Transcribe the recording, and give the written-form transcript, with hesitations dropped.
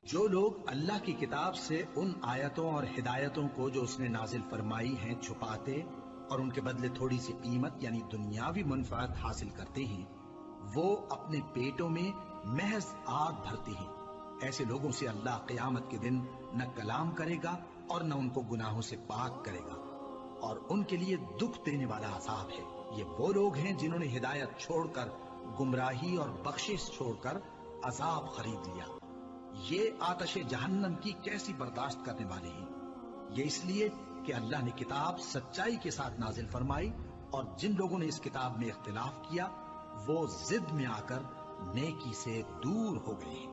जो लोग अल्लाह की किताब से उन आयतों और हिदायतों को जो उसने नाजिल फरमाई हैं छुपाते और उनके बदले थोड़ी सी कीमत यानी दुनियावी मुनफात हासिल करते हैं, वो अपने पेटों में महज आग भरते हैं। ऐसे लोगों से अल्लाह क़यामत के दिन न कलाम करेगा और न उनको गुनाहों से पाक करेगा, और उनके लिए दुख देने वाला अज़ाब है। ये वो लोग हैं जिन्होंने हिदायत छोड़कर, गुमराही और बख्शिश छोड़कर अजाब खरीद लिया। ये आतशे जहन्नम की कैसी बर्दाश्त करने वाले हैं। ये इसलिए कि अल्लाह ने किताब सच्चाई के साथ नाजिल फरमाई, और जिन लोगों ने इस किताब में इख्तिलाफ किया वो जिद में आकर नेकी से दूर हो गए हैं।